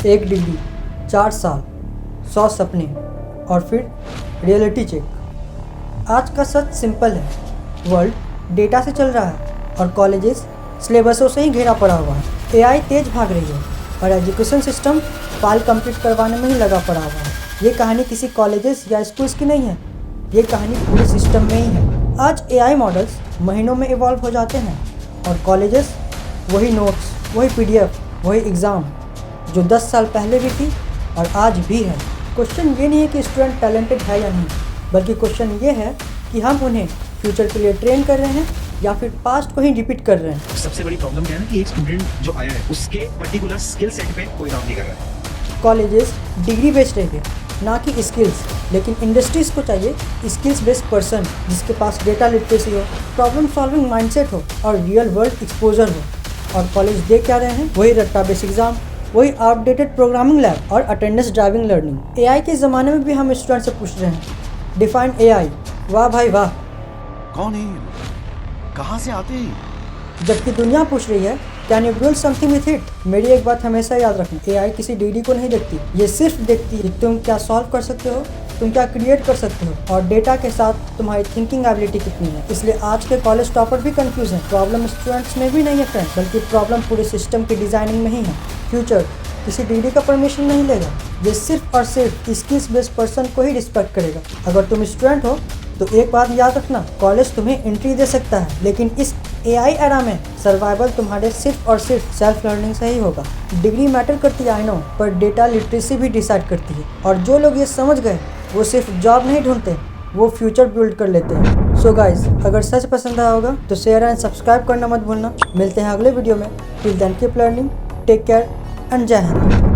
1 degree, 4 साल, 100 सपने और फिर रियलिटी चेक। आज का सच सिंपल है, वर्ल्ड डेटा से चल रहा है और कॉलेजेस सिलेबसों से ही घिरा पड़ा हुआ है। एआई तेज भाग रही है और एजुकेशन सिस्टम फाइल कंप्लीट करवाने में ही लगा पड़ा हुआ है। ये कहानी किसी कॉलेजेस या स्कूल्स की नहीं है, ये कहानी पूरे सिस्टम में ही है। आज एआई मॉडल्स महीनों में इवॉल्व हो जाते हैं और कॉलेजेस वही नोट्स, वही पीडीएफ, वही एग्ज़ाम जो 10 साल पहले भी थी और आज भी है। क्वेश्चन ये नहीं है कि स्टूडेंट टैलेंटेड है या नहीं, बल्कि क्वेश्चन ये है कि हम उन्हें फ्यूचर के लिए ट्रेन कर रहे हैं या फिर पास्ट को ही रिपीट कर रहे हैं। सबसे बड़ी प्रॉब्लम क्या है ना कि एक स्टूडेंट जो आया है उसके पर्टिकुलर स्किल सेट पे कोई काम नहीं कर रहा है। कॉलेजेस डिग्री बेच रहे थे, ना कि स्किल्स, लेकिन इंडस्ट्रीज़ को चाहिए स्किल्स बेस्ड पर्सन जिसके पास डेटा लिटरेसी हो, प्रॉब्लम सॉल्विंग माइंडसेट हो और रियल वर्ल्ड एक्सपोजर हो। और कॉलेज दे क्या रहे हैं? वही रट्टा बेस एग्जाम, वही आउटडेटेड प्रोग्रामिंग लैब और अटेंडेंस ड्राइविंग लर्निंग। एआई के ज़माने में भी हम स्टूडेंट से पूछ रहे हैं डिफाइन एआई, वाह भाई वाह। कौन है? कहाँ से आते हैं? जबकि दुनिया पूछ रही है can you build something with it. मेरी एक बात हमेशा याद रखना, एआई किसी डिग्री को नहीं देखती, ये सिर्फ देखती है कि तुम क्या सॉल्व कर सकते हो, तुम क्या क्रिएट कर सकते हो और डेटा के साथ तुम्हारी थिंकिंग एबिलिटी कितनी है। इसलिए आज के कॉलेज टॉपर भी कंफ्यूज हैं। प्रॉब्लम स्टूडेंट्स में भी नहीं है फ्रेंड, बल्कि प्रॉब्लम पूरे सिस्टम की डिजाइनिंग में ही है। फ्यूचर किसी डिग्री का परमिशन नहीं लेगा, ये सिर्फ और सिर्फ स्किल्स बेस्ड पर्सन को ही रिस्पेक्ट करेगा। अगर तुम स्टूडेंट हो तो एक बात याद रखना, कॉलेज तुम्हें एंट्री दे सकता है, लेकिन इस एआई एरा में सर्वाइवल तुम्हारे सिर्फ और सिर्फ सेल्फ लर्निंग से ही होगा। डिग्री मैटर करती है आई नो, पर डेटा लिटरेसी भी डिसाइड करती है। और जो लोग ये समझ गए वो सिर्फ जॉब नहीं ढूंढते, वो फ्यूचर बिल्ड कर लेते हैं। सो गाइज, अगर सच पसंद आया होगा तो शेयर एंड सब्सक्राइब करना मत भूलना। मिलते हैं अगले वीडियो में। Till then keep learning, take care and Jai Hind.